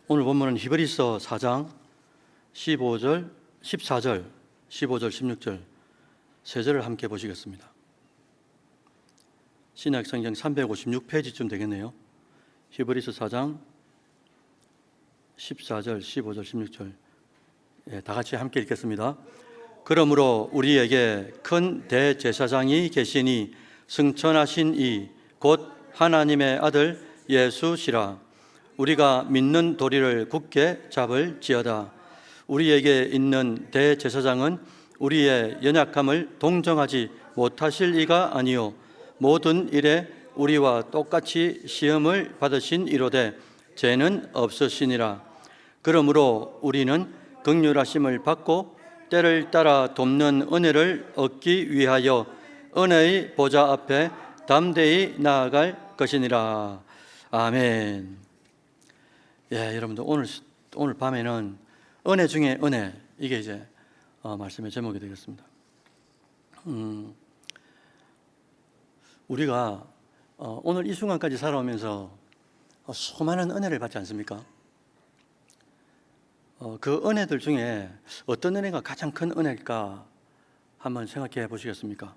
오늘 본문은 히브리서 4장 15절, 14절, 15절, 16절 세 절을 함께 보시겠습니다. 신약 성경 356페이지쯤 되겠네요. 히브리서 4장 14절, 15절, 16절 다 같이 함께 읽겠습니다. 그러므로 우리에게 큰 대제사장이 계시니 승천하신 이 곧 하나님의 아들 예수시라. 우리가 믿는 도리를 굳게 잡을지어다. 우리에게 있는 대제사장은 우리의 연약함을 동정하지 못하실 이가 아니요 모든 일에 우리와 똑같이 시험을 받으신 이로되 죄는 없으시니라. 그러므로 우리는 긍휼하심을 받고 때를 따라 돕는 은혜를 얻기 위하여 은혜의 보좌 앞에 담대히 나아갈 것이니라. 아멘. 여러분들 오늘 밤에는 은혜 중에 은혜, 이게 이제 말씀의 제목이 되겠습니다. 우리가 오늘 이 순간까지 살아오면서 수많은 은혜를 받지 않습니까? 그 은혜들 중에 어떤 은혜가 가장 큰 은혜일까 한번 생각해 보시겠습니까?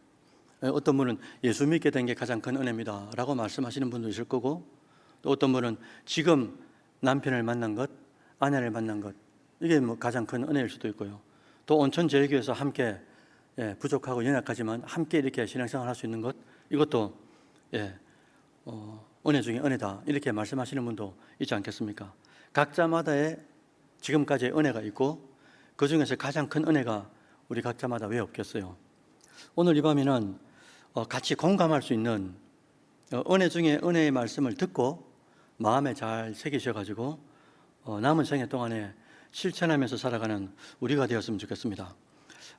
어떤 분은 예수 믿게 된 게 가장 큰 은혜입니다 라고 말씀하시는 분도 있을 거고, 또 어떤 분은 지금 남편을 만난 것, 아내를 만난 것, 이게 가장 큰 은혜일 수도 있고요. 또 온천제일교회에서 함께 부족하고 연약하지만 함께 이렇게 신앙생활 할 수 있는 것, 이것도 은혜 중에 은혜다, 이렇게 말씀하시는 분도 있지 않겠습니까? 각자마다의 지금까지의 은혜가 있고 그 중에서 가장 큰 은혜가 우리 각자마다 왜 없겠어요? 오늘 이 밤에는 같이 공감할 수 있는 은혜 중에 은혜의 말씀을 듣고 마음에 잘 새기셔가지고 남은 생애 동안에 실천하면서 살아가는 우리가 되었으면 좋겠습니다.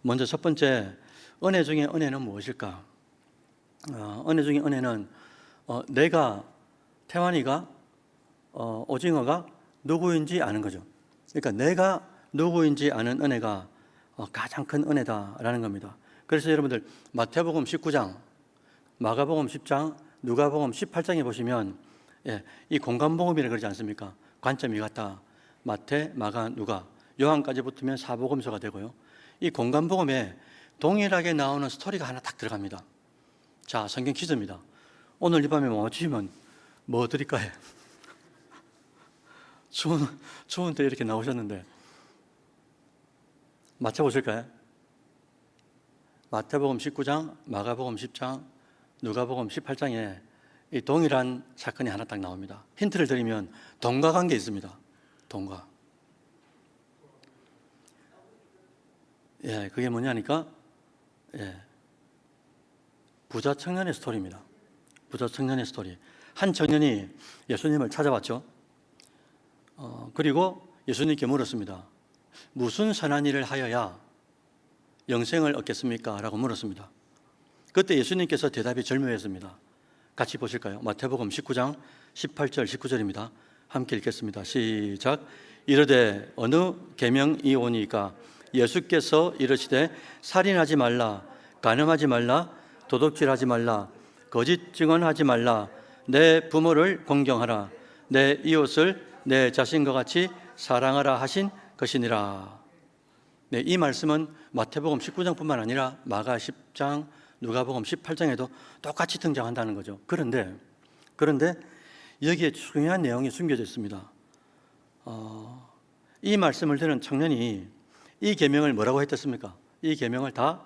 먼저 첫 번째, 은혜 중에 은혜는 무엇일까? 은혜 중에 은혜는 내가, 태환이가, 오징어가 누구인지 아는 거죠. 그러니까 내가 누구인지 아는 은혜가 가장 큰 은혜다라는 겁니다. 그래서 여러분들 마태복음 19장, 마가복음 10장, 누가복음 18장에 보시면 이 공간복음이라 그러지 않습니까? 관점이 같다. 마태, 마가, 누가, 요한까지 붙으면 사복음서가 되고요. 이 공간복음에 동일하게 나오는 스토리가 하나 딱 들어갑니다. 자, 성경 퀴즈입니다. 오늘 이 밤에 맞추시면 뭐 드릴까요? 추운데 이렇게 나오셨는데 맞춰보실까요? 마태복음 19장, 마가복음 10장, 누가복음 18장에 이 동일한 사건이 하나 딱 나옵니다. 힌트를 드리면 돈과 관계 있습니다. 돈과. 그게 뭐냐니까 부자 청년의 스토리입니다. 부자 청년의 스토리. 한 청년이 예수님을 찾아왔죠. 그리고 예수님께 물었습니다. 무슨 선한 일을 하여야 영생을 얻겠습니까? 라고 물었습니다. 그때 예수님께서 대답이 절묘했습니다. 같이 보실까요? 마태복음 19장 18절 19절입니다. 함께 읽겠습니다. 시작. 이르되 어느 계명이 오니까 예수께서 이르시되 살인하지 말라, 간음하지 말라, 도둑질하지 말라, 거짓 증언하지 말라, 내 부모를 공경하라, 내 이웃을 내 자신과 같이 사랑하라 하신 것이니라. 이 말씀은 마태복음 19장뿐만 아니라 마가 10장, 누가복음 18장에도 똑같이 등장한다는 거죠. 그런데 여기에 중요한 내용이 숨겨져 있습니다. 이 말씀을 들은 청년이 이 계명을 뭐라고 했겠습니까? 이 계명을 다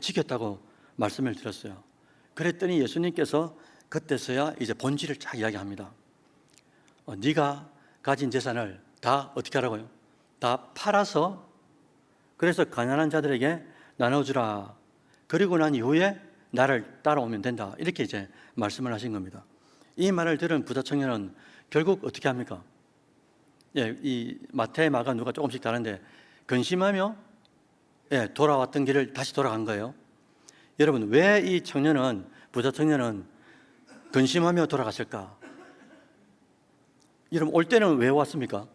지켰다고 말씀을 드렸어요. 그랬더니 예수님께서 그때서야 이제 본질을 쫙 이야기합니다. 네가 가진 재산을 다 어떻게 하라고요? 다 팔아서, 그래서 가난한 자들에게 나눠주라. 그리고 난 이후에 나를 따라오면 된다. 이렇게 이제 말씀을 하신 겁니다. 이 말을 들은 부자 청년은 결국 어떻게 합니까? 이 마태, 마가, 누가 조금씩 다른데 근심하며 돌아왔던 길을 다시 돌아간 거예요. 여러분, 왜 이 청년은, 부자 청년은 근심하며 돌아갔을까? 여러분, 올 때는 왜 왔습니까?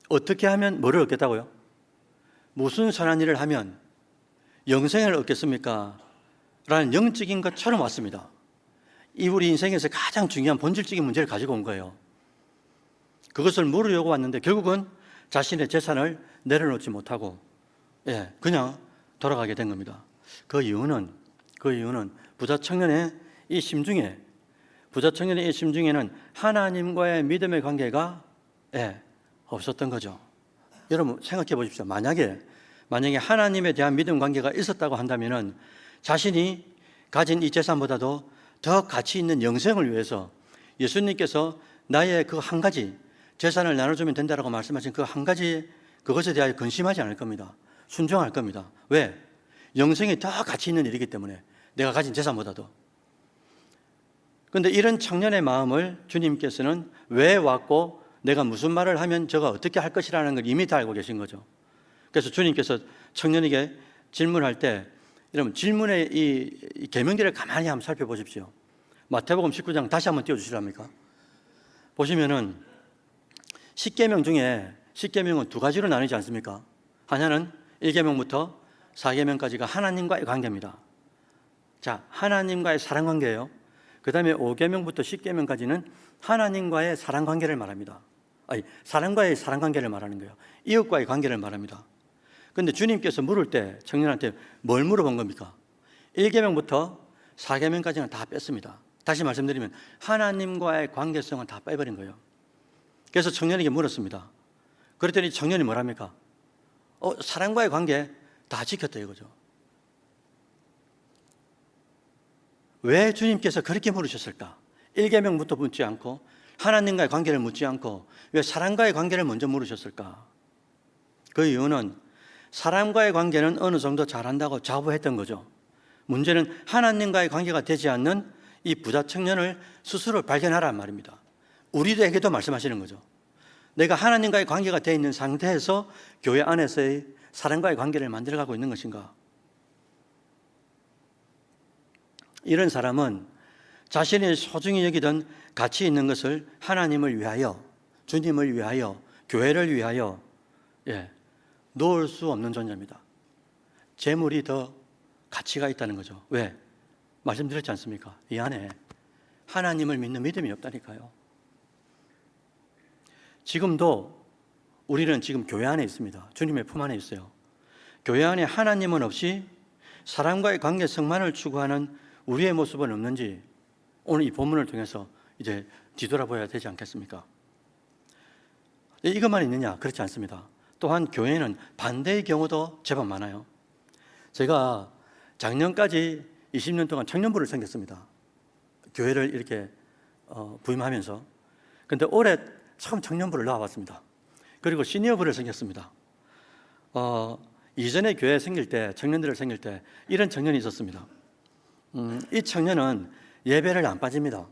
어떻게 하면 뭐를 얻겠다고요? 무슨 선한 일을 하면 영생을 얻겠습니까? 라는 영적인 것처럼 왔습니다. 이 우리 인생에서 가장 중요한 본질적인 문제를 가지고 온 거예요. 그것을 물으려고 왔는데 결국은 자신의 재산을 내려놓지 못하고 그냥 돌아가게 된 겁니다. 그 이유는 부자 청년의 이 심중에는 하나님과의 믿음의 관계가 없었던 거죠. 여러분 생각해 보십시오. 만약에 하나님에 대한 믿음 관계가 있었다고 한다면은 자신이 가진 이 재산보다도 더 가치 있는 영생을 위해서 예수님께서 나의 그 한 가지 재산을 나눠주면 된다라고 말씀하신 그 한 가지 그것에 대하여 근심하지 않을 겁니다. 순종할 겁니다. 왜? 영생이 더 가치 있는 일이기 때문에, 내가 가진 재산보다도. 그런데 이런 청년의 마음을 주님께서는 왜 왔고 내가 무슨 말을 하면 저가 어떻게 할 것이라는 걸 이미 다 알고 계신 거죠. 그래서 주님께서 청년에게 질문할 때, 여러분 질문의 이 계명들을 가만히 한번 살펴보십시오. 마태복음 19장 다시 한번 띄워주시랍니까? 보시면은 10계명 중에 10계명은 두 가지로 나뉘지 않습니까? 하나는 1계명부터 4계명까지가 하나님과의 관계입니다. 자, 하나님과의 사랑 관계예요. 그 다음에 5계명부터 10계명까지는 하나님과의 사랑 관계를 말합니다. 사람과의 사랑 관계를 말하는 거예요. 이웃과의 관계를 말합니다. 그런데 주님께서 물을 때 청년한테 뭘 물어본 겁니까? 1계명부터 4계명까지는 다 뺐습니다. 다시 말씀드리면 하나님과의 관계성은 다 빼버린 거예요. 그래서 청년에게 물었습니다. 그랬더니 청년이 뭐랍니까? 사람과의 관계 다 지켰다 이거죠. 왜 주님께서 그렇게 물으셨을까? 1계명부터 묻지 않고 하나님과의 관계를 묻지 않고 왜 사람과의 관계를 먼저 물으셨을까? 그 이유는 사람과의 관계는 어느 정도 잘한다고 자부했던 거죠. 문제는 하나님과의 관계가 되지 않는 이 부자 청년을 스스로 발견하라는 말입니다. 우리에게도 말씀하시는 거죠. 내가 하나님과의 관계가 되어 있는 상태에서 교회 안에서의 사람과의 관계를 만들어가고 있는 것인가? 이런 사람은 자신이 소중히 여기던 가치 있는 것을 하나님을 위하여, 주님을 위하여, 교회를 위하여 놓을 수 없는 존재입니다. 재물이 더 가치가 있다는 거죠. 왜? 말씀드렸지 않습니까? 이 안에 하나님을 믿는 믿음이 없다니까요. 지금도 우리는 지금 교회 안에 있습니다. 주님의 품 안에 있어요. 교회 안에 하나님은 없이 사람과의 관계성만을 추구하는 우리의 모습은 없는지 오늘 이 본문을 통해서 이제 뒤돌아봐야 되지 않겠습니까? 이것만 있느냐? 그렇지 않습니다. 또한 교회는 반대의 경우도 제법 많아요. 제가 작년까지 20년 동안 청년부를 섬겼습니다. 교회를 이렇게 부임하면서. 그런데 올해 처음 청년부를 나와봤습니다. 그리고 시니어부를 섬겼습니다. 이전에 교회 생길 때, 청년들을 섬길 때 이런 청년이 있었습니다. 이 청년은 예배를 안 빠집니다.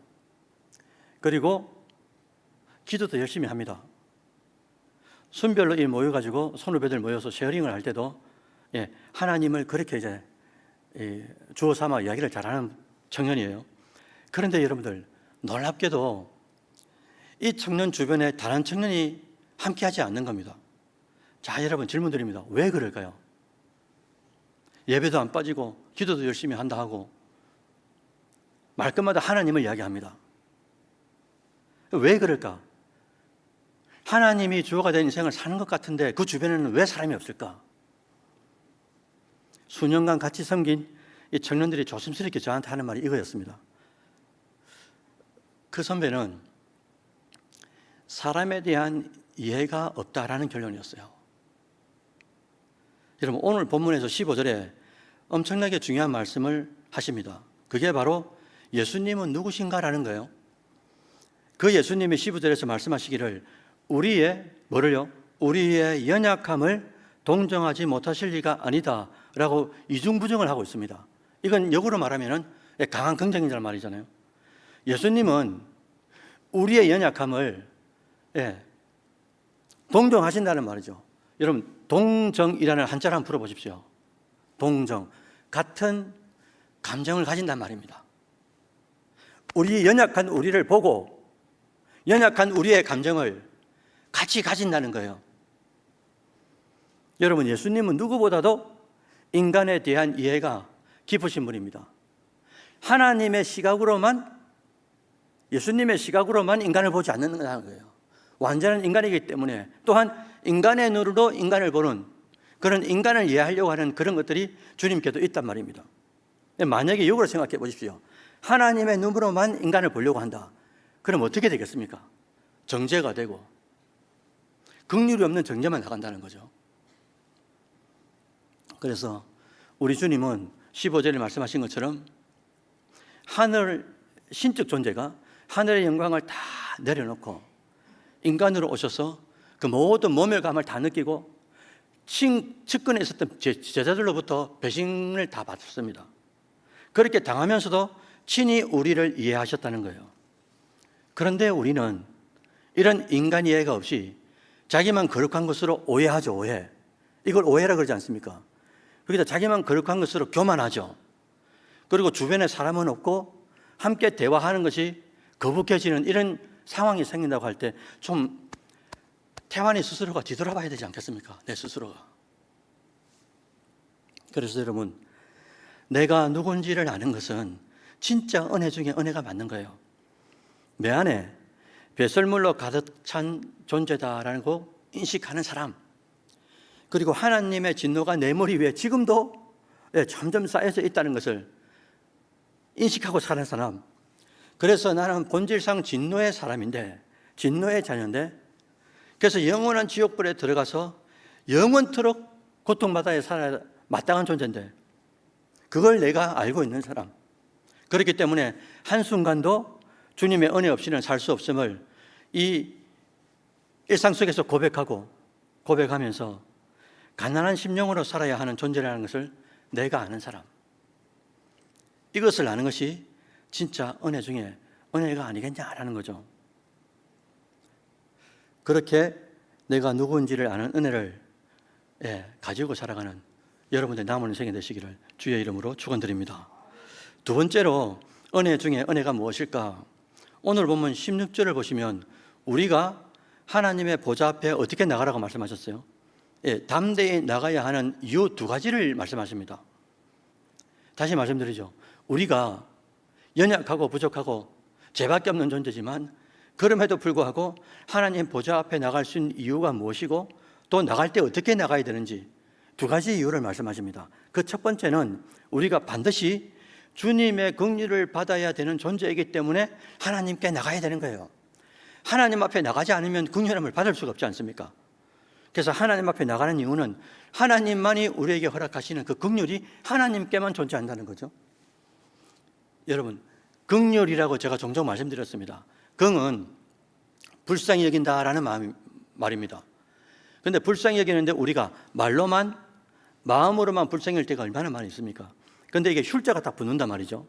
그리고 기도도 열심히 합니다. 순별로 모여가지고 선후배들 모여서 쉐어링을 할 때도 하나님을 그렇게 이제 주어 삼아 이야기를 잘하는 청년이에요. 그런데 여러분들 놀랍게도 이 청년 주변에 다른 청년이 함께하지 않는 겁니다. 자, 여러분 질문 드립니다. 왜 그럴까요? 예배도 안 빠지고 기도도 열심히 한다 하고 말끝마다 하나님을 이야기합니다. 왜 그럴까? 하나님이 주어가 된 인생을 사는 것 같은데 그 주변에는 왜 사람이 없을까? 수년간 같이 섬긴 이 청년들이 조심스럽게 저한테 하는 말이 이거였습니다. 그 선배는 사람에 대한 이해가 없다라는 결론이었어요. 여러분 오늘 본문에서 15절에 엄청나게 중요한 말씀을 하십니다. 그게 바로 예수님은 누구신가라는 거예요. 그 예수님이 15절에서 말씀하시기를 우리의 우리의 연약함을 동정하지 못하실 리가 아니다 라고 이중부정을 하고 있습니다. 이건 역으로 말하면 강한 긍정이라는 말이잖아요. 예수님은 우리의 연약함을 동정하신다는 말이죠. 여러분 동정이라는 한자를 한번 풀어보십시오. 동정, 같은 감정을 가진단 말입니다. 우리 연약한 우리를 보고 연약한 우리의 감정을 같이 가진다는 거예요. 여러분 예수님은 누구보다도 인간에 대한 이해가 깊으신 분입니다. 하나님의 시각으로만, 예수님의 시각으로만 인간을 보지 않는다는 거예요. 완전한 인간이기 때문에 또한 인간의 눈으로 인간을 보는 그런 인간을 이해하려고 하는 그런 것들이 주님께도 있단 말입니다. 만약에 역으로 생각해 보십시오. 하나님의 눈으로만 인간을 보려고 한다. 그럼 어떻게 되겠습니까? 정죄가 되고 긍휼이 없는 정죄만 나간다는 거죠. 그래서 우리 주님은 15절에 말씀하신 것처럼 하늘 신적 존재가 하늘의 영광을 다 내려놓고 인간으로 오셔서 그 모든 모멸감을 다 느끼고 측근에 있었던 제자들로부터 배신을 다 받았습니다. 그렇게 당하면서도 친히 우리를 이해하셨다는 거예요. 그런데 우리는 이런 인간 이해가 없이 자기만 거룩한 것으로 오해하죠. 오해. 이걸 오해라 그러지 않습니까? 그러니까 자기만 거룩한 것으로 교만하죠. 그리고 주변에 사람은 없고 함께 대화하는 것이 거북해지는 이런 상황이 생긴다고 할 때 좀 태완이 스스로가 뒤돌아봐야 되지 않겠습니까? 내 스스로가. 그래서 여러분, 내가 누군지를 아는 것은 진짜 은혜 중에 은혜가 맞는 거예요. 내 안에 배설물로 가득 찬 존재다라는 거 인식하는 사람, 그리고 하나님의 진노가 내 머리 위에 지금도 점점 쌓여져 있다는 것을 인식하고 사는 사람. 그래서 나는 본질상 진노의 사람인데, 진노의 자녀인데, 그래서 영원한 지옥불에 들어가서 영원토록 고통받아야 살아야 마땅한 존재인데 그걸 내가 알고 있는 사람. 그렇기 때문에 한순간도 주님의 은혜 없이는 살 수 없음을 이 일상 속에서 고백하면서 가난한 심령으로 살아야 하는 존재라는 것을 내가 아는 사람. 이것을 아는 것이 진짜 은혜 중에 은혜가 아니겠냐라는 거죠. 그렇게 내가 누구인지를 아는 은혜를 가지고 살아가는 여러분의 남은 인생이 되시기를 주의 이름으로 축원드립니다. 두 번째로 은혜 중에 은혜가 무엇일까? 오늘 본문 16절을 보시면 우리가 하나님의 보좌 앞에 어떻게 나가라고 말씀하셨어요? 담대히 나가야 하는 이유 두 가지를 말씀하십니다. 다시 말씀드리죠. 우리가 연약하고 부족하고 죄밖에 없는 존재지만 그럼에도 불구하고 하나님 보좌 앞에 나갈 수 있는 이유가 무엇이고 또 나갈 때 어떻게 나가야 되는지 두 가지 이유를 말씀하십니다. 그 첫 번째는 우리가 반드시 주님의 긍휼을 받아야 되는 존재이기 때문에 하나님께 나가야 되는 거예요. 하나님 앞에 나가지 않으면 긍휼함을 받을 수가 없지 않습니까? 그래서 하나님 앞에 나가는 이유는 하나님만이 우리에게 허락하시는 그 긍휼이 하나님께만 존재한다는 거죠. 여러분, 긍휼이라고 제가 종종 말씀드렸습니다. 긍은 불쌍히 여긴다라는 말입니다. 그런데 불쌍히 여기는데 우리가 마음으로만 불쌍히 여길 때가 얼마나 많이 있습니까? 그런데 이게 휼자가 딱 붙는단 말이죠.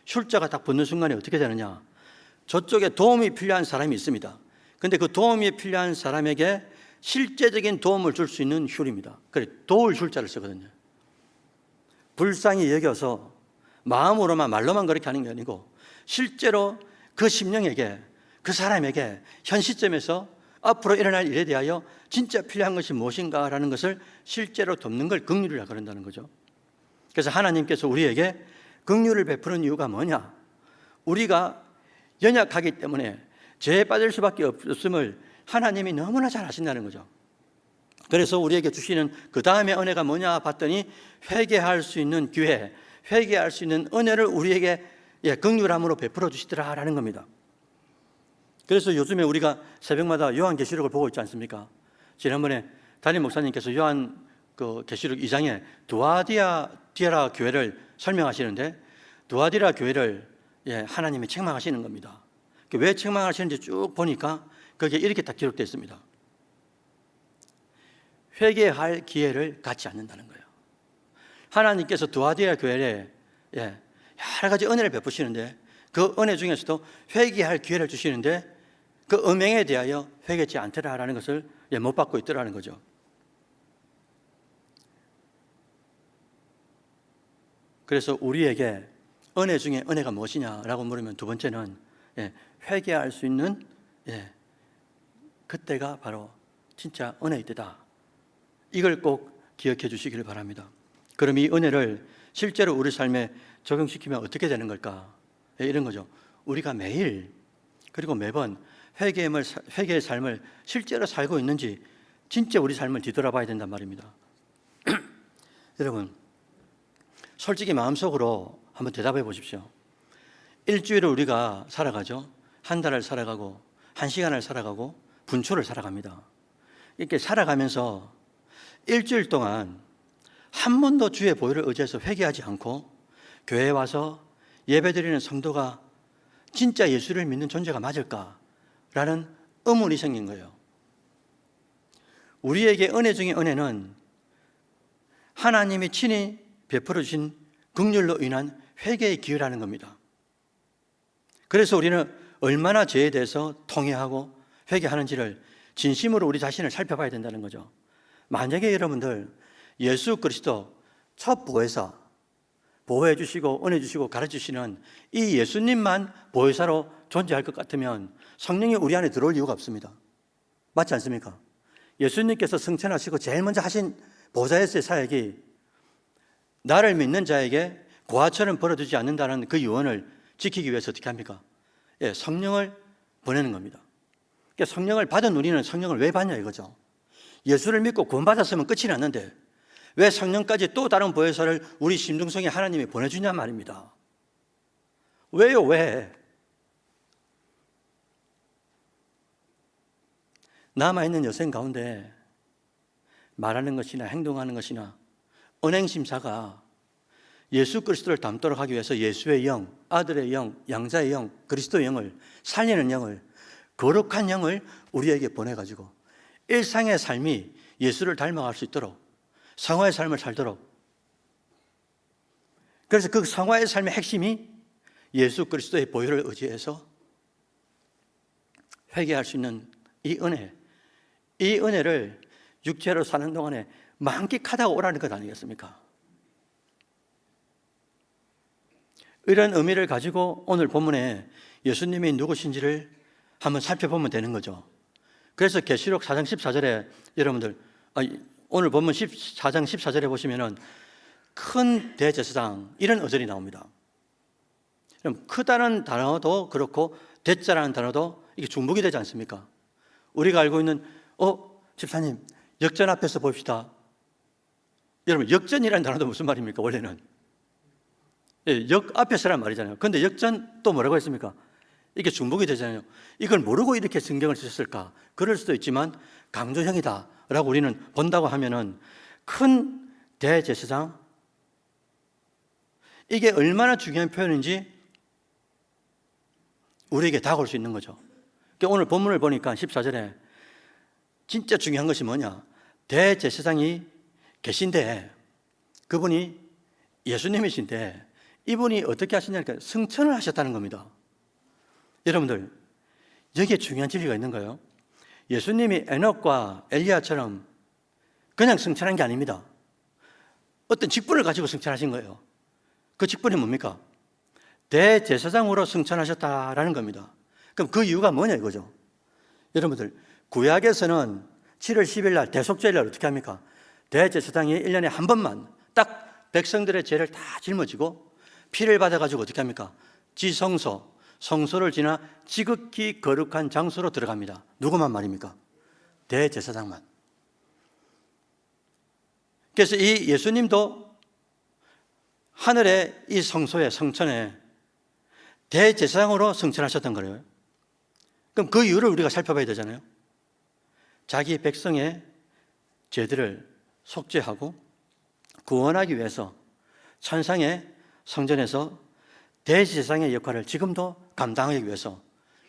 휼자가 딱 붙는 순간에 어떻게 되느냐? 저쪽에 도움이 필요한 사람이 있습니다. 그런데 그 도움이 필요한 사람에게 실제적인 도움을 줄 수 있는 휼입니다. 그래, 도울 휼자를 쓰거든요. 불쌍히 여겨서 마음으로만 말로만 그렇게 하는 게 아니고 실제로 그 심령에게 그 사람에게 현 시점에서 앞으로 일어날 일에 대하여 진짜 필요한 것이 무엇인가라는 것을 실제로 돕는 걸 긍휼이라고 그런다는 거죠. 그래서 하나님께서 우리에게 긍휼을 베푸는 이유가 뭐냐? 우리가 연약하기 때문에 죄에 빠질 수밖에 없음을 하나님이 너무나 잘 아신다는 거죠. 그래서 우리에게 주시는 그 다음에 은혜가 뭐냐 봤더니 회개할 수 있는 기회, 회개할 수 있는 은혜를 우리에게 긍휼함으로 베풀어 주시더라라는 겁니다. 그래서 요즘에 우리가 새벽마다 요한계시록을 보고 있지 않습니까? 지난번에 담임 목사님께서 요한 계시록 2장에 두아디라 교회를 설명하시는데 두아디라 교회를 하나님이 책망하시는 겁니다. 왜 책망하시는지 쭉 보니까 거기에 이렇게 딱 기록되어 있습니다. 회개할 기회를 갖지 않는다는 거예요. 하나님께서 두아디라 교회에 여러 가지 은혜를 베푸시는데 그 은혜 중에서도 회개할 기회를 주시는데 그 음행에 대하여 회개치 않더라라는 것을 못 받고 있더라는 거죠. 그래서 우리에게 은혜 중에 은혜가 무엇이냐라고 물으면 두 번째는 회개할 수 있는 그때가 바로 진짜 은혜의 때다. 이걸 꼭 기억해 주시기를 바랍니다. 그럼 이 은혜를 실제로 우리 삶에 적용시키면 어떻게 되는 걸까? 이런 거죠. 우리가 매일 그리고 매번 회개의 삶을 실제로 살고 있는지 진짜 우리 삶을 뒤돌아봐야 된단 말입니다. 여러분, 솔직히 마음속으로 한번 대답해 보십시오. 일주일을 우리가 살아가죠. 한 달을 살아가고 한 시간을 살아가고 분초를 살아갑니다. 이렇게 살아가면서 일주일 동안 한 번도 주의 보혈을 의지해서 회개하지 않고 교회에 와서 예배드리는 성도가 진짜 예수를 믿는 존재가 맞을까라는 의문이 생긴 거예요. 우리에게 은혜 중에 은혜는 하나님이 친히 베풀어 주신 긍휼로 인한 회개의 기회라는 겁니다. 그래서 우리는 얼마나 죄에 대해서 통회하고 회개하는지를 진심으로 우리 자신을 살펴봐야 된다는 거죠. 만약에 여러분들 예수 그리스도 첫 보혜사, 보호해 주시고 은혜 주시고 가르쳐 주시는 이 예수님만 보혜사로 존재할 것 같으면 성령이 우리 안에 들어올 이유가 없습니다. 맞지 않습니까? 예수님께서 승천하시고 제일 먼저 하신 보좌에서의 사역이 나를 믿는 자에게 고아처럼 벌어두지 않는다는 그 유언을 지키기 위해서 어떻게 합니까? 성령을 보내는 겁니다. 그러니까 성령을 받은 우리는 성령을 왜 받냐 이거죠. 예수를 믿고 구원받았으면 끝이 났는데 왜 성령까지 또 다른 보혜사를 우리 심중성에 하나님이 보내주냐 말입니다. 왜요? 왜? 남아있는 여생 가운데 말하는 것이나 행동하는 것이나 언행심사가 예수 그리스도를 닮도록 하기 위해서 예수의 영, 아들의 영, 양자의 영, 그리스도의 영을 살리는 영을, 거룩한 영을 우리에게 보내가지고 일상의 삶이 예수를 닮아갈 수 있도록 성화의 삶을 살도록, 그래서 그 성화의 삶의 핵심이 예수 그리스도의 보혈을 의지해서 회개할 수 있는 이 은혜, 이 은혜를 육체로 사는 동안에 만끽하다가 오라는 것 아니겠습니까? 이런 의미를 가지고 오늘 본문에 예수님이 누구신지를 한번 살펴보면 되는 거죠. 그래서 계시록 4장 14절에 여러분들 오늘 본문 4장 14절에 보시면은 큰 대제사장 이런 어절이 나옵니다. 그럼 크다는 단어도 그렇고 대자라는 단어도 이게 중복이 되지 않습니까? 우리가 알고 있는 집사님 역전 앞에서 봅시다. 여러분 역전이라는 단어도 무슨 말입니까? 원래는 역 앞에서란 말이잖아요. 그런데 역전 또 뭐라고 했습니까? 이게 중복이 되잖아요. 이걸 모르고 이렇게 성경을 쓰셨을까? 그럴 수도 있지만 강조형이다 라고 우리는 본다고 하면은 큰 대제사장, 이게 얼마나 중요한 표현인지 우리에게 다가올 수 있는 거죠. 그러니까 오늘 본문을 보니까 14절에 진짜 중요한 것이 뭐냐? 대제사장이 계신데 그분이 예수님이신데 이분이 어떻게 하시냐니까 승천을 하셨다는 겁니다. 여러분들 여기에 중요한 진리가 있는 거예요. 예수님이 에녹과 엘리야처럼 그냥 승천한 게 아닙니다. 어떤 직분을 가지고 승천하신 거예요. 그 직분이 뭡니까? 대제사장으로 승천하셨다라는 겁니다. 그럼 그 이유가 뭐냐 이거죠. 여러분들 구약에서는 7월 10일 날 대속죄일 날 어떻게 합니까? 대제사장이 1년에 한 번만 딱 백성들의 죄를 다 짊어지고 피를 받아가지고 어떻게 합니까? 지성소, 성소를 지나 지극히 거룩한 장소로 들어갑니다. 누구만 말입니까? 대제사장만. 그래서 이 예수님도 하늘의 이 성소에 성천에 대제사장으로 승천하셨던 거예요. 그럼 그 이유를 우리가 살펴봐야 되잖아요. 자기 백성의 죄들을 속죄하고 구원하기 위해서 천상의 성전에서 대제사장의 역할을 지금도 감당하기 위해서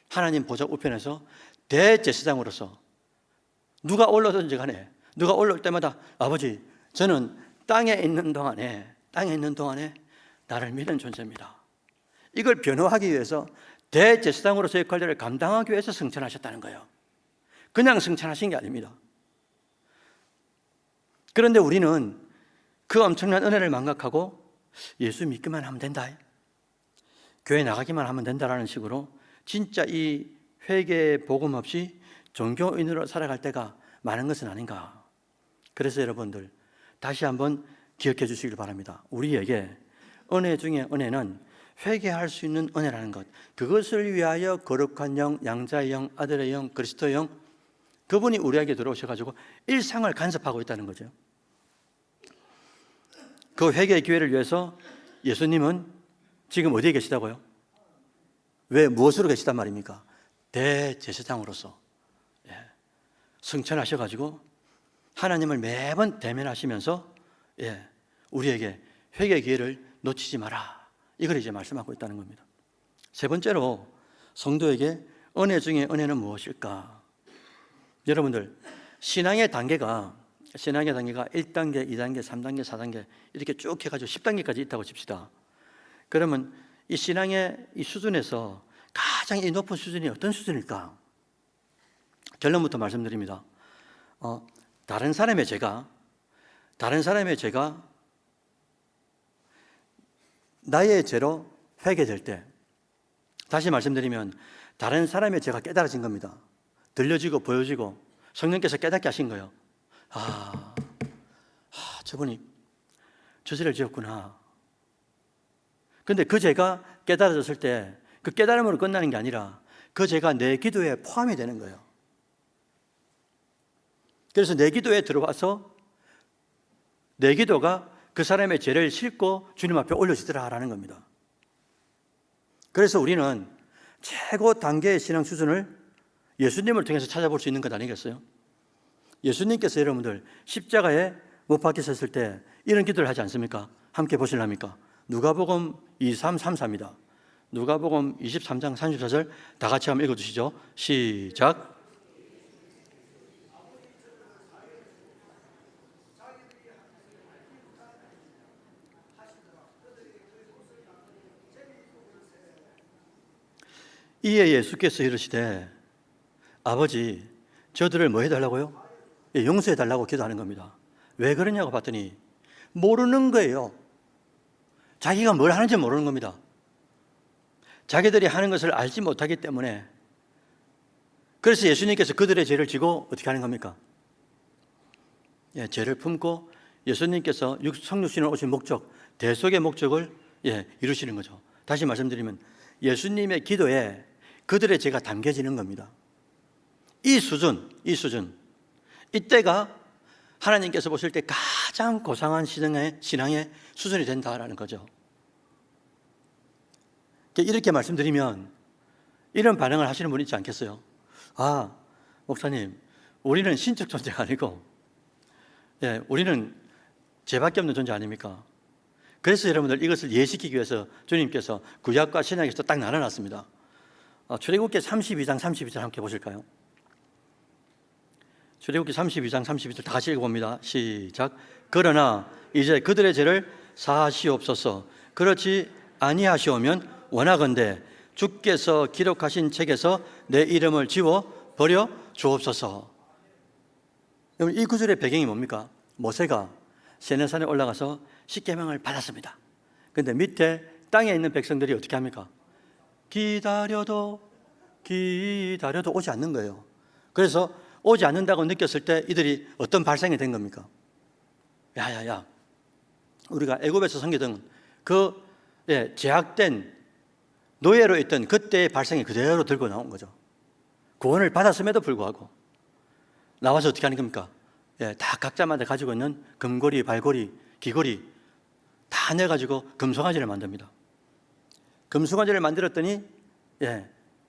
하나님 보좌 우편에서 대제사장으로서 누가 올라오든지 간에 누가 올라올 때마다 아버지 저는 땅에 있는 동안에 나를 믿는 존재입니다. 이걸 변호하기 위해서 대제사장으로서 역할들을 감당하기 위해서 승천하셨다는 거예요. 그냥 승천하신 게 아닙니다. 그런데 우리는 그 엄청난 은혜를 망각하고 예수 믿기만 하면 된다, 교회 나가기만 하면 된다라는 식으로 진짜 이 회개 복음 없이 종교인으로 살아갈 때가 많은 것은 아닌가. 그래서 여러분들 다시 한번 기억해 주시길 바랍니다. 우리에게 은혜 중에 은혜는 회개할 수 있는 은혜라는 것, 그것을 위하여 거룩한 영, 양자의 영, 아들의 영, 그리스도의 영, 그분이 우리에게 들어오셔가지고 일상을 간섭하고 있다는 거죠. 그 회개의 기회를 위해서 예수님은 지금 어디에 계시다고요? 왜, 무엇으로 계시단 말입니까? 대제사장으로서 승천하셔가지고 하나님을 매번 대면하시면서 우리에게 회개의 기회를 놓치지 마라, 이걸 이제 말씀하고 있다는 겁니다. 세 번째로 성도에게 은혜 중에 은혜는 무엇일까? 여러분들, 신앙의 단계가 1단계, 2단계, 3단계, 4단계 이렇게 쭉 해가지고 10단계까지 있다고 칩시다. 그러면 이 신앙의 이 수준에서 가장 이 높은 수준이 어떤 수준일까? 결론부터 말씀드립니다. 다른 사람의 죄가 나의 죄로 회개될 때, 다시 말씀드리면 다른 사람의 죄가 깨달아진 겁니다. 들려지고 보여지고 성령께서 깨닫게 하신 거예요. 저분이 저 죄를 지었구나. 근데 그 죄가 깨달아졌을 때 그 깨달음으로 끝나는 게 아니라 그 죄가 내 기도에 포함이 되는 거예요. 그래서 내 기도에 들어와서 내 기도가 그 사람의 죄를 싣고 주님 앞에 올려지더라라는 겁니다. 그래서 우리는 최고 단계의 신앙 수준을 예수님을 통해서 찾아볼 수 있는 것 아니겠어요? 예수님께서 여러분들 십자가에 못 박히셨을 때 이런 기도를 하지 않습니까? 함께 보실랍니까? 누가복음 2334입니다. 누가복음 23장 34절 다 같이 한번 읽어주시죠. 시작. 이에 예수께서 이르시되 아버지, 저들을 뭐 해달라고요? 용서해달라고 기도하는 겁니다. 왜 그러냐고 봤더니 모르는 거예요. 자기가 뭘 하는지 모르는 겁니다. 자기들이 하는 것을 알지 못하기 때문에. 그래서 예수님께서 그들의 죄를 지고 어떻게 하는 겁니까? 죄를 품고 예수님께서 성육신으로 오신 목적, 대속의 목적을 이루시는 거죠. 다시 말씀드리면 예수님의 기도에 그들의 죄가 담겨지는 겁니다. 이 수준, 이때가 하나님께서 보실 때 가장 고상한 신앙의 수준이 된다라는 거죠. 이렇게 말씀드리면 이런 반응을 하시는 분이 있지 않겠어요? 목사님, 우리는 신적 존재가 아니고 우리는 죄밖에 없는 존재 아닙니까? 그래서 여러분들 이것을 이해시키기 위해서 주님께서 구약과 신약에서 딱 나눠놨습니다. 출애굽기 32장 32절 함께 보실까요? 출애굽기 32장 32절 다 같이 읽어봅니다. 시작. 그러나 이제 그들의 죄를 사하시옵소서. 그렇지 아니하시오면 원하건대 주께서 기록하신 책에서 내 이름을 지워 버려 주옵소서. 이 구절의 배경이 뭡니까? 모세가 시내산에 올라가서 십계명을 받았습니다. 그런데 밑에 땅에 있는 백성들이 어떻게 합니까? 기다려도 오지 않는 거예요. 그래서 오지 않는다고 느꼈을 때 이들이 어떤 발상이 된 겁니까? 야야야, 우리가 애굽에서 섬기던 그 제약된 노예로 있던 그때의 발상이 그대로 들고 나온 거죠. 구원을 받았음에도 불구하고 나와서 어떻게 하는 겁니까? 다 각자마다 가지고 있는 금고리, 발고리, 귀고리 다 내가지고 금송아지를 만듭니다. 금송아지를 만들었더니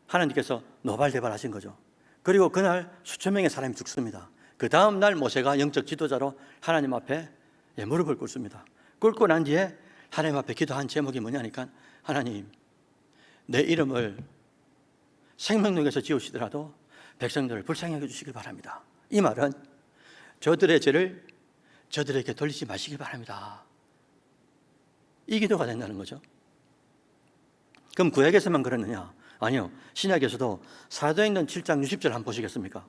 하나님께서 노발대발하신 거죠. 그리고 그날 수천 명의 사람이 죽습니다. 그 다음 날 모세가 영적 지도자로 하나님 앞에 무릎을 꿇습니다. 꿇고 난 뒤에 하나님 앞에 기도한 제목이 뭐냐니까, 하나님, 내 이름을 생명록에서 지우시더라도 백성들을 불쌍히 여겨주시길 바랍니다. 이 말은 저들의 죄를 저들에게 돌리지 마시길 바랍니다. 이 기도가 된다는 거죠. 그럼 구약에서만 그러느냐? 아니요. 신약에서도 사도행전 7장 60절 한번 보시겠습니까?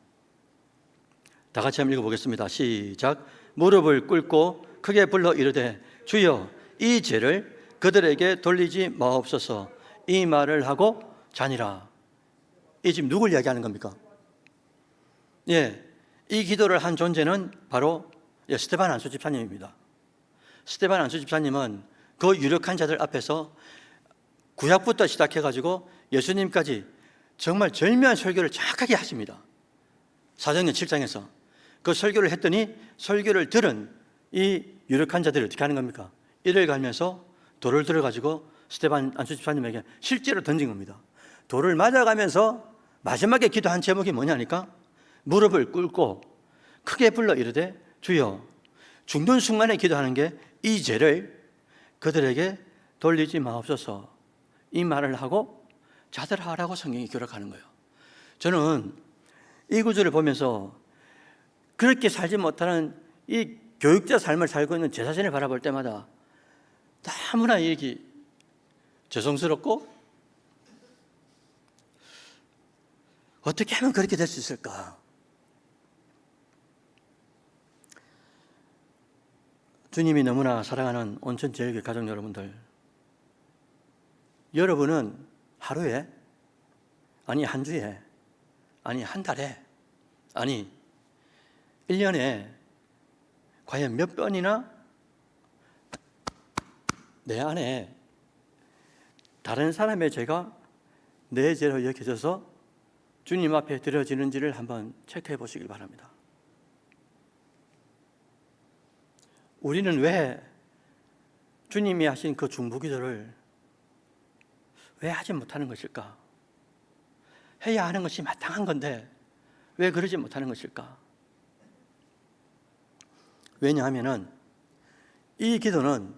다 같이 한번 읽어보겠습니다. 시작. 무릎을 꿇고 크게 불러 이르되 주여 이 죄를 그들에게 돌리지 마옵소서. 이 말을 하고 자니라. 이 지금 누굴 이야기하는 겁니까? 이 기도를 한 존재는 바로 스데반 안수 집사님입니다. 스데반 안수 집사님은 그 유력한 자들 앞에서 구약부터 시작해가지고 예수님까지 정말 절묘한 설교를 정확하게 하십니다. 사도행전 7장에서 그 설교를 했더니 설교를 들은 이 유력한 자들이 어떻게 하는 겁니까? 이를 갈면서 돌을 들어가지고 스데반 안수 집사님에게 실제로 던진 겁니다. 돌을 맞아가면서 마지막에 기도한 제목이 뭐냐니까 무릎을 꿇고 크게 불러 이르되 주여, 죽는 순간에 기도하는 게 이 죄를 그들에게 돌리지 마옵소서, 이 말을 하고 자살하라고 성경이 기록하는 거예요. 저는 이 구절을 보면서 그렇게 살지 못하는 이 교육자 삶을 살고 있는 제 자신을 바라볼 때마다 너무나 이게 죄송스럽고 어떻게 하면 그렇게 될 수 있을까? 주님이 너무나 사랑하는 온천제일교회 가족 여러분들, 여러분은 하루에, 아니 한 주에, 아니 한 달에, 아니 1년에 과연 몇 번이나 내 안에 다른 사람의 죄가 내 죄로 여겨져서 주님 앞에 드려지는지를 한번 체크해 보시길 바랍니다. 우리는 왜 주님이 하신 그 중보기도를 왜 하지 못하는 것일까? 해야 하는 것이 마땅한 건데 왜 그러지 못하는 것일까? 왜냐하면 이 기도는,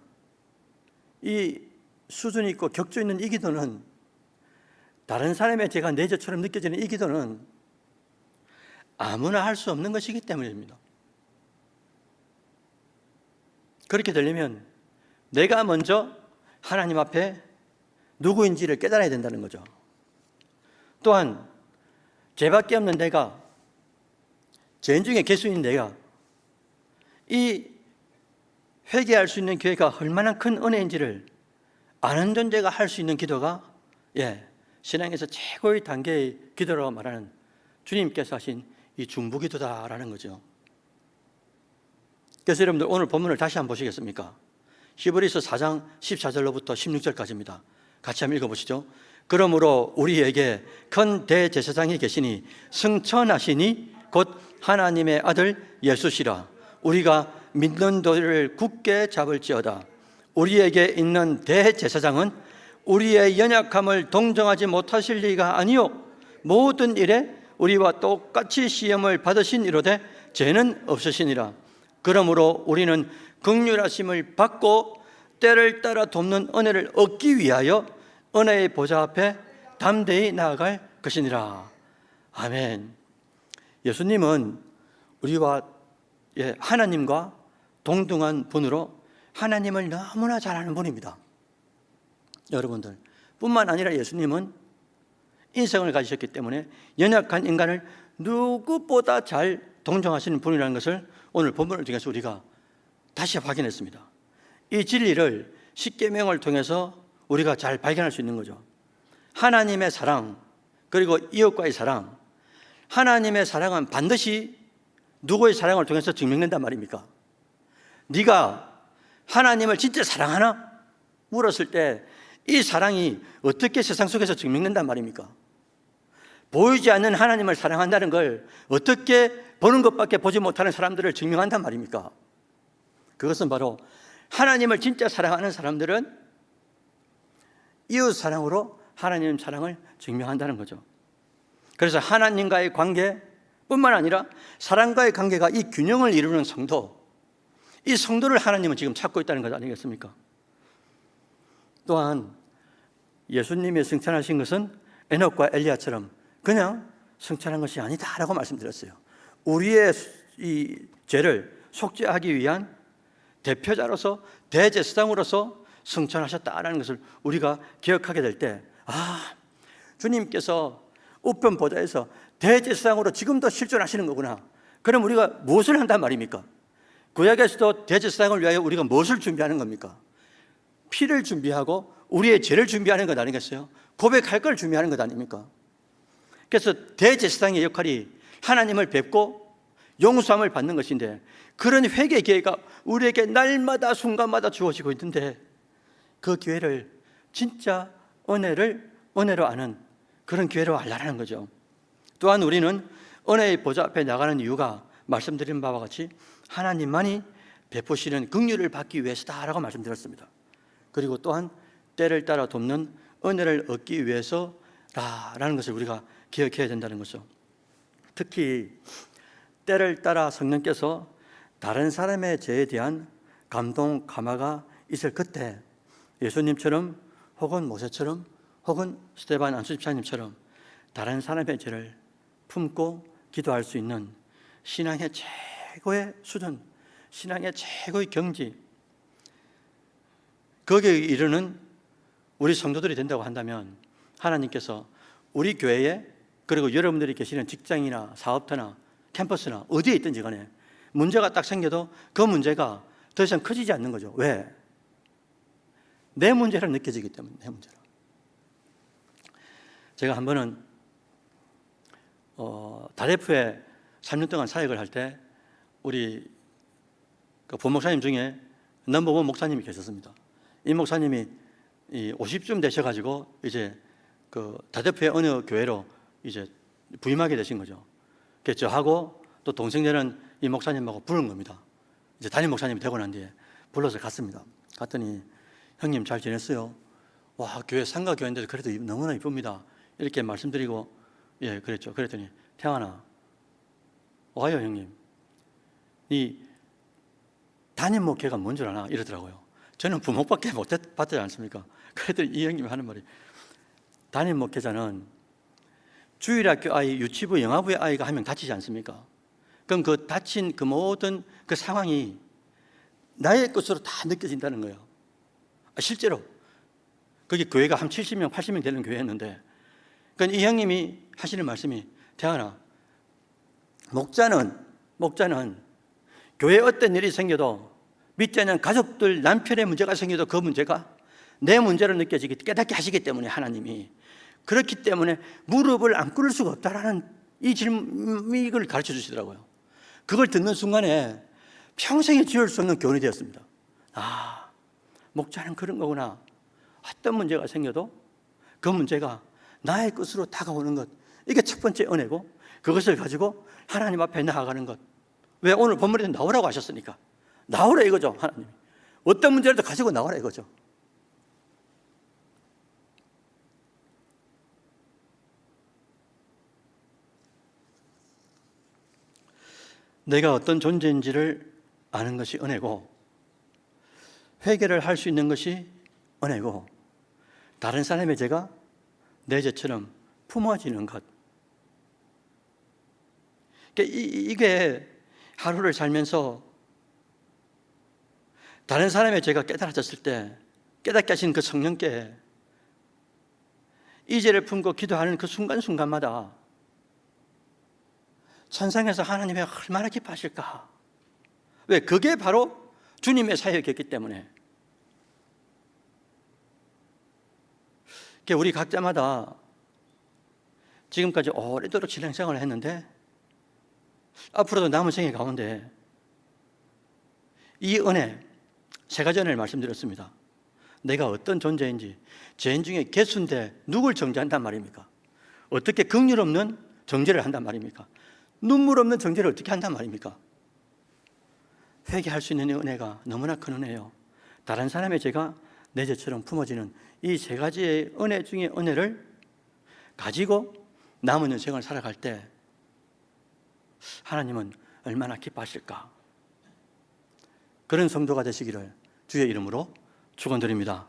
이 수준 있고 격조 있는 이 기도는, 다른 사람의 죄가 내 죄처럼 느껴지는 이 기도는 아무나 할 수 없는 것이기 때문입니다. 그렇게 되려면 내가 먼저 하나님 앞에 누구인지를 깨달아야 된다는 거죠. 또한 죄밖에 없는 내가, 죄인 중에 개수인 내가 이 회개할 수 있는 기회가 얼마나 큰 은혜인지를 아는 존재가 할 수 있는 기도가 신앙에서 최고의 단계의 기도라고 말하는 주님께서 하신 이 중보기도다라는 거죠. 그래서 여러분들 오늘 본문을 다시 한번 보시겠습니까? 히브리서 4장 14절로부터 16절까지입니다. 같이 한번 읽어보시죠. 그러므로 우리에게 큰 대제사장이 계시니 승천하시니 곧 하나님의 아들 예수시라. 우리가 믿는 도를 굳게 잡을지어다. 우리에게 있는 대제사장은 우리의 연약함을 동정하지 못하실 리가 아니요 모든 일에 우리와 똑같이 시험을 받으신 이로되 죄는 없으시니라. 그러므로 우리는 긍휼하심을 받고 때를 따라 돕는 은혜를 얻기 위하여 은혜의 보좌 앞에 담대히 나아갈 것이니라. 아멘. 예수님은 우리와 하나님과 동등한 분으로 하나님을 너무나 잘 아는 분입니다. 여러분들 뿐만 아니라 예수님은 인성을 가지셨기 때문에 연약한 인간을 누구보다 잘 동정하시는 분이라는 것을 오늘 본문을 통해서 우리가 다시 확인했습니다. 이 진리를 십계명을 통해서 우리가 잘 발견할 수 있는 거죠. 하나님의 사랑, 그리고 이웃과의 사랑, 하나님의 사랑은 반드시 누구의 사랑을 통해서 증명된단 말입니까? 네가 하나님을 진짜 사랑하나? 물었을 때 이 사랑이 어떻게 세상 속에서 증명된단 말입니까? 보이지 않는 하나님을 사랑한다는 걸 어떻게 보는 것밖에 보지 못하는 사람들을 증명한단 말입니까? 그것은 바로 하나님을 진짜 사랑하는 사람들은 이웃 사랑으로 하나님 사랑을 증명한다는 거죠. 그래서 하나님과의 관계뿐만 아니라 사랑과의 관계가 이 균형을 이루는 성도, 이 성도를 하나님은 지금 찾고 있다는 것 아니겠습니까? 또한 예수님이 승천하신 것은 에녹과 엘리야처럼 그냥 승천한 것이 아니다라고 말씀드렸어요. 우리의 이 죄를 속죄하기 위한 대표자로서 대제사장으로서 승천하셨다라는 것을 우리가 기억하게 될 때, 주님께서 우편 보좌에서 대제사장으로 지금도 실존하시는 거구나. 그럼 우리가 무엇을 한단 말입니까? 구약에서도 대제사장을 위하여 우리가 무엇을 준비하는 겁니까? 피를 준비하고 우리의 죄를 준비하는 것 아니겠어요? 고백할 걸 준비하는 것 아닙니까? 그래서 대제사장의 역할이 하나님을 뵙고 용서함을 받는 것인데, 그런 회개 기회가 우리에게 날마다 순간마다 주어지고 있는데 그 기회를 진짜 은혜로 아는 그런 기회로 알라라는 거죠. 또한 우리는 은혜의 보좌 앞에 나가는 이유가 말씀드린 바와 같이 하나님만이 베푸시는 긍휼을 받기 위해서다라고 말씀드렸습니다. 그리고 또한 때를 따라 돕는 은혜를 얻기 위해서라는 것을 우리가 기억해야 된다는 거죠. 특히 때를 따라 성령께서 다른 사람의 죄에 대한 감동, 감화가 있을 그때 예수님처럼 혹은 모세처럼 혹은 스데반 안수 집사님처럼 다른 사람의 죄를 품고 기도할 수 있는 신앙의 최고의 수준, 신앙의 최고의 경지, 거기에 이르는 우리 성도들이 된다고 한다면 하나님께서 우리 교회에, 그리고 여러분들이 계시는 직장이나 사업터나 캠퍼스나 어디에 있든지 간에 문제가 딱 생겨도 그 문제가 더 이상 커지지 않는 거죠. 왜? 내 문제로 느껴지기 때문에. 내 문제로. 제가 한 번은 다레프에 3년 동안 사역을 할 때 우리 그 부목사님 중에 넘버원 목사님이 계셨습니다. 이 목사님이 50쯤 되셔가지고 이제 그 다레프의 어느 교회로 이제 부임하게 되신 거죠. 그래서 저하고 또 동생들은 이 목사님하고 부른 겁니다. 이제 담임 목사님이 되고 난 뒤에 불러서 갔습니다. 갔더니 형님 잘 지냈어요? 와, 교회 상가 교회인데도 그래도 너무나 이쁩니다. 이렇게 말씀드리고 예, 그랬죠. 그랬더니 태환아, 와요 형님. 이 담임 목회가 뭔 줄 아나? 이러더라고요. 저는 부목밖에 못 받지 않습니까? 그랬더니 이 형님이 하는 말이, 담임 목회자는 주일학교 아이, 유치부, 영화부의 아이가 한 명 다치지 않습니까? 그럼 그 다친 그 모든 그 상황이 나의 것으로 다 느껴진다는 거예요. 실제로 거기 교회가 한 70명, 80명 되는 교회였는데, 그러니까 이 형님이 하시는 말씀이, 태환아, 목자는 교회에 어떤 일이 생겨도 밑에 있는 가족들, 남편의 문제가 생겨도 그 문제가 내 문제로 느껴지게 깨닫게 하시기 때문에 하나님이, 그렇기 때문에 무릎을 안 꿇을 수가 없다라는 이걸 가르쳐 주시더라고요. 그걸 듣는 순간에 평생에 지울 수 없는 교훈이 되었습니다. 아, 목자는 그런 거구나. 어떤 문제가 생겨도 그 문제가 나의 것으로 다가오는 것, 이게 첫 번째 은혜고, 그것을 가지고 하나님 앞에 나아가는 것. 왜? 오늘 본문에 나오라고 하셨으니까. 나오라 이거죠. 하나님이 어떤 문제라도 가지고 나오라 이거죠. 내가 어떤 존재인지를 아는 것이 은혜고, 회개를 할 수 있는 것이 은혜고, 다른 사람의 죄가 내 죄처럼 품어지는 것. 이게 하루를 살면서 다른 사람의 죄가 깨달아졌을 때 깨닫게 하신 그 성령께 이 죄를 품고 기도하는 그 순간순간마다 천상에서 하나님이 얼마나 기뻐하실까. 왜? 그게 바로 주님의 사역이었기 때문에. 우리 각자마다 지금까지 오래도록 신앙생활을 했는데 앞으로도 남은 생애 가운데 이 은혜, 세 가지 은혜를 말씀드렸습니다. 내가 어떤 존재인지, 죄인 중에 개수인데 누굴 정죄한단 말입니까? 어떻게 긍휼 없는 정죄를 한단 말입니까? 눈물 없는 정죄를 어떻게 한단 말입니까? 회개할 수 있는 은혜가 너무나 큰 은혜예요. 다른 사람의 죄가 내 죄처럼 품어지는 이 세 가지의 은혜 중에 은혜를 가지고 남은 인생을 살아갈 때 하나님은 얼마나 기뻐하실까. 그런 성도가 되시기를 주의 이름으로 축원드립니다.